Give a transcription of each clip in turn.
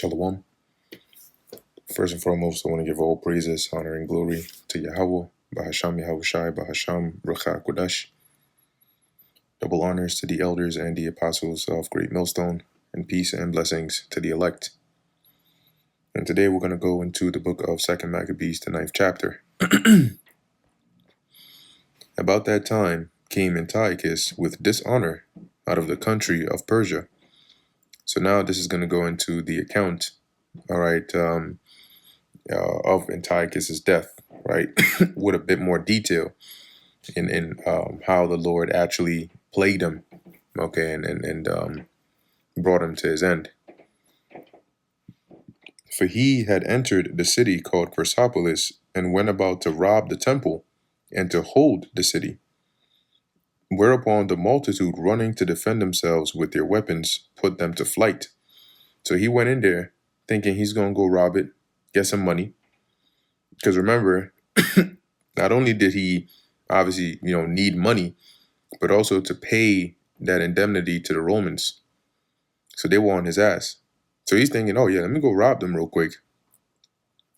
Shalom. First and foremost, I want to give all praises, honor, and glory to Yahweh, Bahasham Yahushai, Bahasham Rucha Kodash. Double honors to the elders and the apostles of Great Millstone, and peace and blessings to the elect. And today we're going to go into the book of 2 Maccabees, the 9th chapter. About that time came Antiochus with dishonor out of the country of Persia. So now this is going to go into the account, all right, of Antiochus's death, right, with a bit more detail in how the Lord actually plagued him, okay, and brought him to his end. For he had entered the city called Persepolis and went about to rob the temple and to hold the city. Whereupon the multitude, running to defend themselves with their weapons, put them to flight. So he went in there thinking he's going to go rob it, get some money. Because remember, not only did he obviously, need money, but also to pay that indemnity to the Romans. So they were on his ass. So he's thinking, oh yeah, let me go rob them real quick.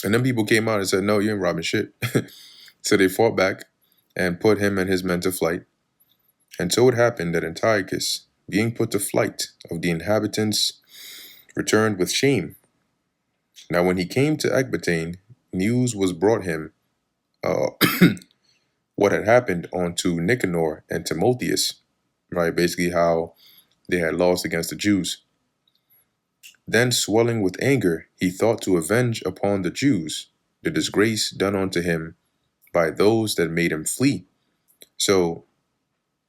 And then people came out and said, no, you ain't robbing shit. So they fought back and put him and his men to flight. And so it happened that Antiochus, being put to flight of the inhabitants, returned with shame. Now when he came to Ecbatane, news was brought him what had happened unto Nicanor and Timotheus, right? Basically how they had lost against the Jews. Then swelling with anger, he thought to avenge upon the Jews the disgrace done unto him by those that made him flee. So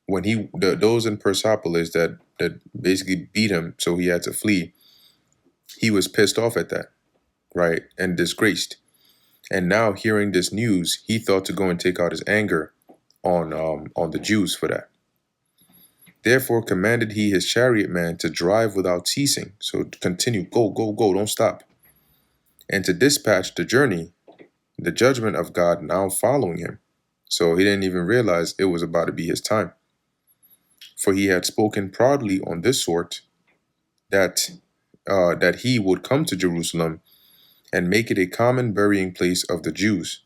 when those in Persepolis that basically beat him, so he had to flee, he was pissed off at that, right? And disgraced. And now hearing this news, he thought to go and take out his anger on the Jews for that. Therefore commanded he his chariot man to drive without ceasing. So continue, go, go, go, don't stop. And to dispatch the journey, the judgment of God now following him. So he didn't even realize it was about to be his time. For he had spoken proudly on this sort, that he would come to Jerusalem and make it a common burying place of the Jews.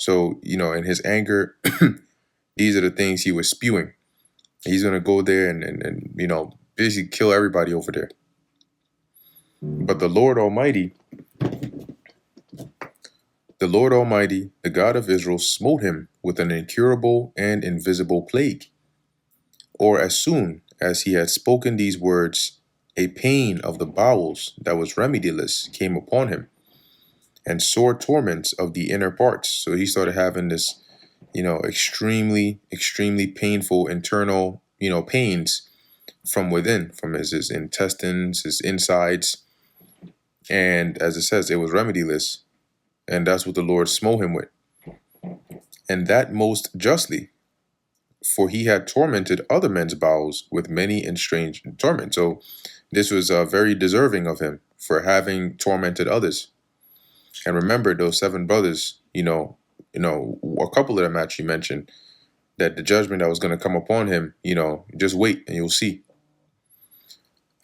So, in his anger, these are the things he was spewing. He's going to go there and basically kill everybody over there. But the Lord Almighty, the God of Israel, smote him with an incurable and invisible plague. Or as soon as he had spoken these words, a pain of the bowels that was remediless came upon him, and sore torments of the inner parts. So he started having this, extremely, extremely painful internal, pains from within, from his intestines, his insides. And as it says, it was remediless. And that's what the Lord smote him with. And that most justly, for he had tormented other men's bowels with many and strange torment. So this was very deserving of him for having tormented others. And remember those 7 brothers, a couple of them actually mentioned that the judgment that was going to come upon him, just wait and you'll see.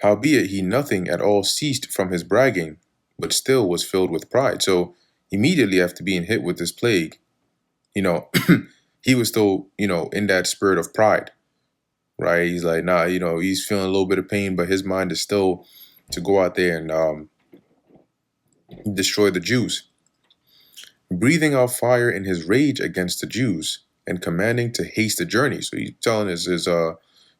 Howbeit he nothing at all ceased from his bragging, but still was filled with pride. So immediately after being hit with this plague, he was still, in that spirit of pride, right? He's like, nah, he's feeling a little bit of pain, but his mind is still to go out there and destroy the Jews. Breathing out fire in his rage against the Jews and commanding to haste the journey. So he's telling his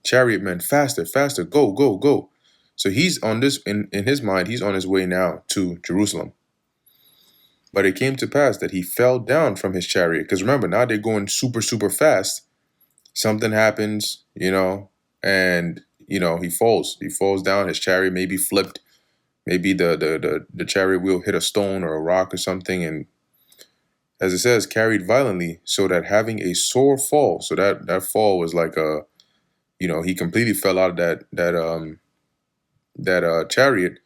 chariot men, faster, faster, go, go, go. So he's on this, in his mind, he's on his way now to Jerusalem. But it came to pass that he fell down from his chariot. Because remember, now they're going super, super fast. Something happens, and, he falls. He falls down. His chariot maybe flipped. Maybe the chariot wheel hit a stone or a rock or something. And as it says, carried violently, so that having a sore fall. So that fall was like he completely fell out of that chariot.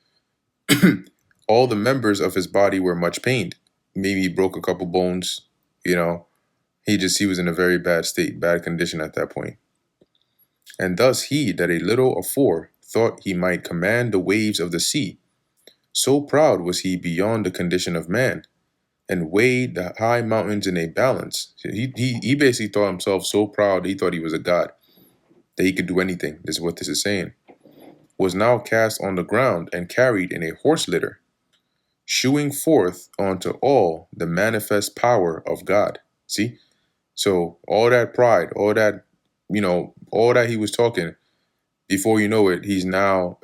All the members of his body were much pained. Maybe he broke a couple bones, he was in a very bad state, bad condition at that point. And thus he that a little afore thought he might command the waves of the sea. So proud was he beyond the condition of man, and weighed the high mountains in a balance. He basically thought himself so proud he thought he was a god, that he could do anything. This is what this is saying. Was now cast on the ground and carried in a horse litter, shewing forth unto all the manifest power of God. See? So all that pride, all that, all that he was talking, before you know it, he's now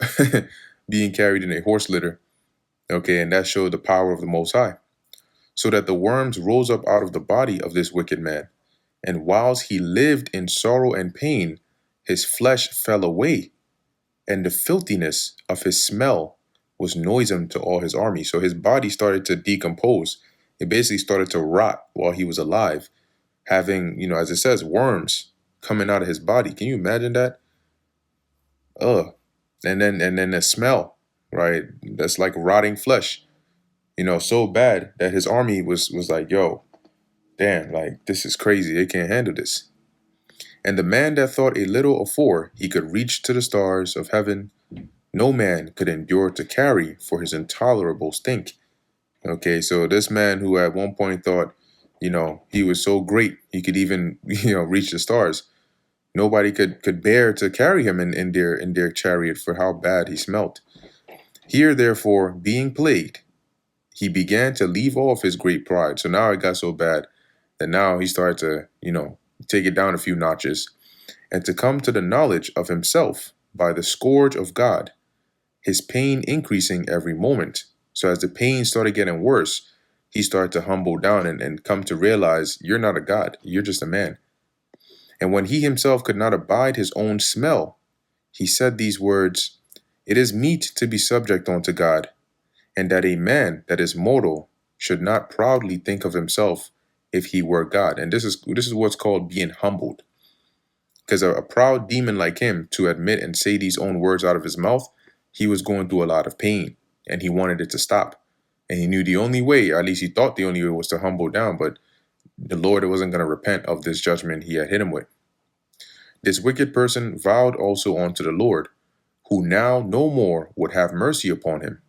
being carried in a horse litter. Okay, and that showed the power of the Most High. So that the worms rose up out of the body of this wicked man. And whilst he lived in sorrow and pain, his flesh fell away, and the filthiness of his smell was noisome to all his army. So his body started to decompose. It basically started to rot while he was alive, having, as it says, worms coming out of his body. Can you imagine that? Ugh. And then the smell, right? That's like rotting flesh. So bad that his army was like, yo, damn, like this is crazy. They can't handle this. And the man that thought a little afore he could reach to the stars of heaven, no man could endure to carry for his intolerable stink. Okay, so this man who at one point thought, he was so great he could even, reach the stars. Nobody could bear to carry him in their chariot for how bad he smelt. Here, therefore, being plagued, he began to leave off his great pride. So now it got so bad that now he started to, take it down a few notches and to come to the knowledge of himself by the scourge of God, his pain increasing every moment. So as the pain started getting worse, he started to humble down and come to realize you're not a god, you're just a man. And when he himself could not abide his own smell, he said these words, "It is meet to be subject unto God, and that a man that is mortal should not proudly think of himself if he were God." And this is what's called being humbled. Because a proud demon like him, to admit and say these own words out of his mouth, he was going through a lot of pain and he wanted it to stop. And he knew the only way, or at least he thought the only way, was to humble down. But the Lord wasn't going to repent of this judgment he had hit him with. This wicked person vowed also unto the Lord, who now no more would have mercy upon him,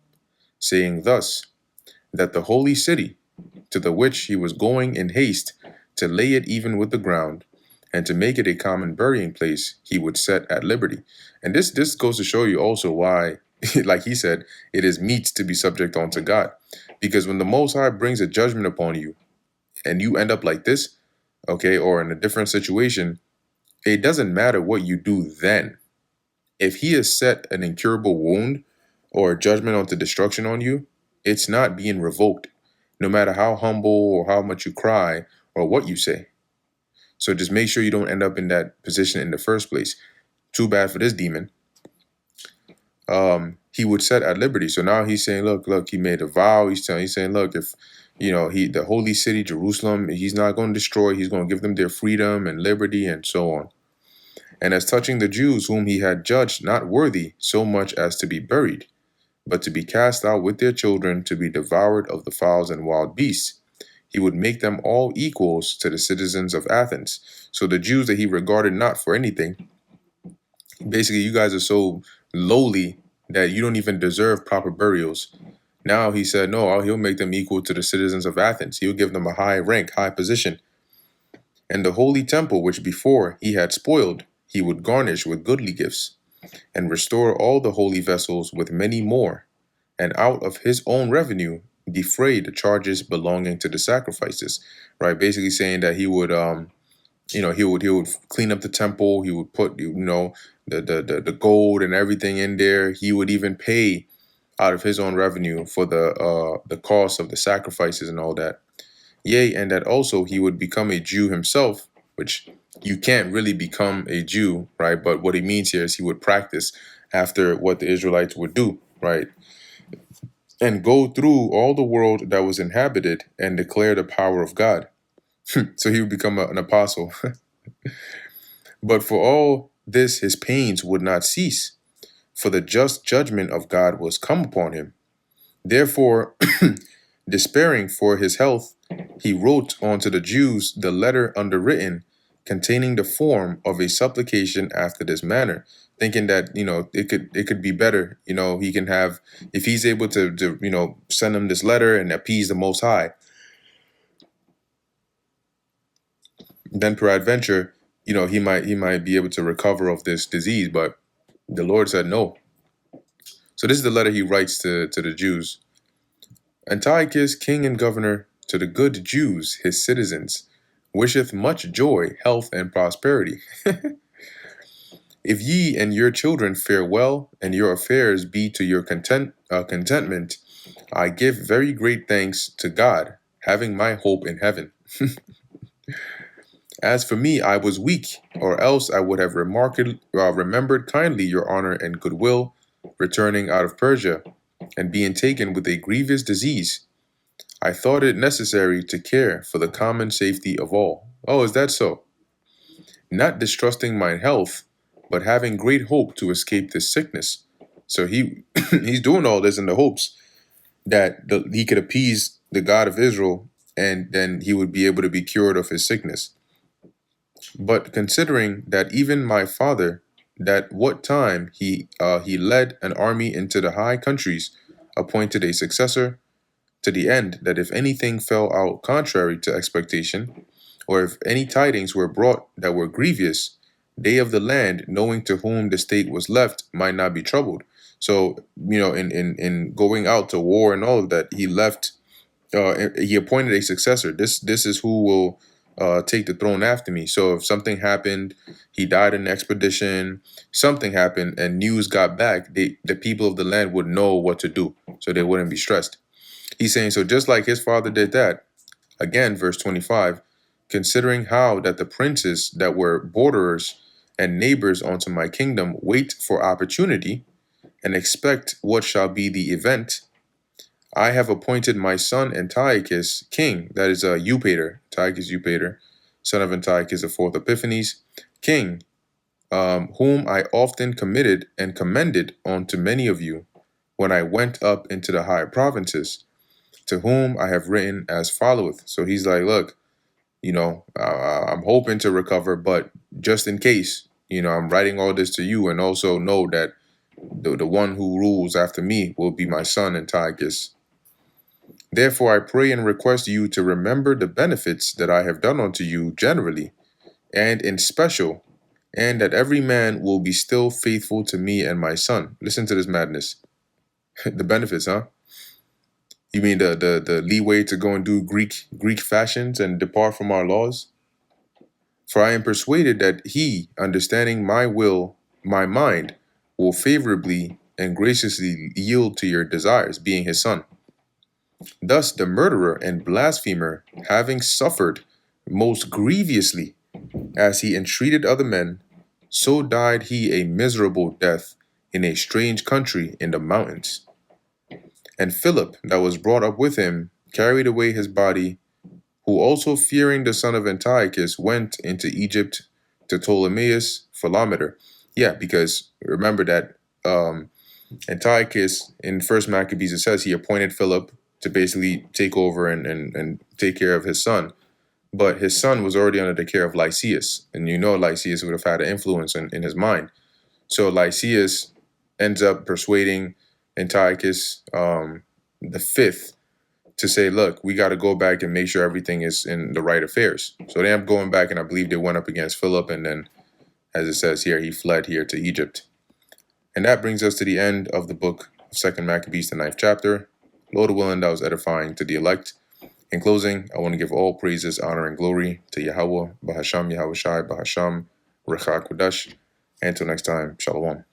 saying thus, that the holy city, to the which he was going in haste, to lay it even with the ground, and to make it a common burying place, he would set at liberty. And this goes to show you also why, like he said, it is meet to be subject unto God. Because when the Most High brings a judgment upon you, and you end up like this, okay, or in a different situation, it doesn't matter what you do then. If he has set an incurable wound or a judgment unto destruction on you, it's not being revoked, no matter how humble or how much you cry or what you say. So just make sure you don't end up in that position in the first place. Too bad for this demon. He would set at liberty. So now he's saying, look, he made a vow. He's saying, look, if the holy city, Jerusalem, he's not going to destroy. He's going to give them their freedom and liberty and so on. And as touching the Jews whom he had judged not worthy so much as to be buried, but to be cast out with their children to be devoured of the fowls and wild beasts, he would make them all equals to the citizens of Athens. So the Jews that he regarded not for anything, basically, you guys are so lowly that you don't even deserve proper burials. Now he said, no, he'll make them equal to the citizens of Athens. He'll give them a high rank, high position. And the holy temple, which before he had spoiled, he would garnish with goodly gifts, and restore all the holy vessels with many more, and out of his own revenue defray the charges belonging to the sacrifices. Right, basically saying that he would he would clean up the temple. He would put the gold and everything in there. He would even pay out of his own revenue for the cost of the sacrifices and all that. Yea, and that also he would become a Jew himself, which you can't really become a Jew, right? But what he means here is he would practice after what the Israelites would do, right? And go through all the world that was inhabited and declare the power of God. So he would become an apostle. But for all this, his pains would not cease, for the just judgment of God was come upon him. Therefore, despairing for his health, he wrote unto the Jews the letter underwritten containing the form of a supplication after this manner, thinking that it could be better. He can have, if he's able to send him this letter and appease the Most High, then peradventure, he might be able to recover of this disease. But the Lord said no. So this is the letter he writes to the Jews. Antiochus, king and governor, to the good Jews, his citizens, wisheth much joy, health, and prosperity. If ye and your children fare well, and your affairs be to your contentment, I give very great thanks to God, having my hope in heaven. As for me, I was weak, or else I would have remembered kindly your honor and goodwill, returning out of Persia, and being taken with a grievous disease. I thought it necessary to care for the common safety of all. Oh, is that so? Not distrusting mine health, but having great hope to escape this sickness. So he's doing all this in the hopes that he could appease the God of Israel, and then he would be able to be cured of his sickness. But considering that even my father, that what time he led an army into the high countries, appointed a successor, to the end that if anything fell out contrary to expectation, or if any tidings were brought that were grievous, they of the land, knowing to whom the state was left, might not be troubled. So, in going out to war and all of that, he left. He appointed a successor. This is who will take the throne after me. So if something happened, he died in an expedition, something happened, and news got back, the people of the land would know what to do, so they wouldn't be stressed. He's saying, so just like his father did that, again, verse 25, considering how that the princes that were borderers and neighbors unto my kingdom wait for opportunity and expect what shall be the event, I have appointed my son Antiochus king, that is Eupator, Antiochus Eupator, son of Antiochus the fourth Epiphanes, king, whom I often committed and commended unto many of you when I went up into the high provinces, to whom I have written as followeth. So he's like, look, I'm hoping to recover, but just in case, I'm writing all this to you, and also know that the one who rules after me will be my son Antiochus. Therefore I pray and request you to remember the benefits that I have done unto you generally, and in special, and that every man will be still faithful to me and my son. Listen to this madness. The benefits, huh? You mean the leeway to go and do Greek fashions and depart from our laws? For I am persuaded that he, understanding my will, my mind, will favorably and graciously yield to your desires, being his son. Thus the murderer and blasphemer, having suffered most grievously, as he entreated other men, so died he a miserable death in a strange country in the mountains. And Philip, that was brought up with him, carried away his body, who also fearing the son of Antiochus went into Egypt to Ptolemais Philometor. Yeah, because remember that Antiochus in First Maccabees, it says he appointed Philip to basically take over and take care of his son. But his son was already under the care of Lysias, and Lysias would have had an influence in his mind. So Lysias ends up persuading Antiochus the fifth to say, look, we got to go back and make sure everything is in the right affairs. So they end up going back, and I believe they went up against Philip, and then, as it says here, he fled here to Egypt. And that brings us to the end of the book of 2nd Maccabees, the 9th chapter. Lord willing, that was edifying to the elect. In closing, I want to give all praises, honor, and glory to Yahweh, Bahasham, Yahweh Shai, Bahasham, Recha Kudash. Until next time, Shalom.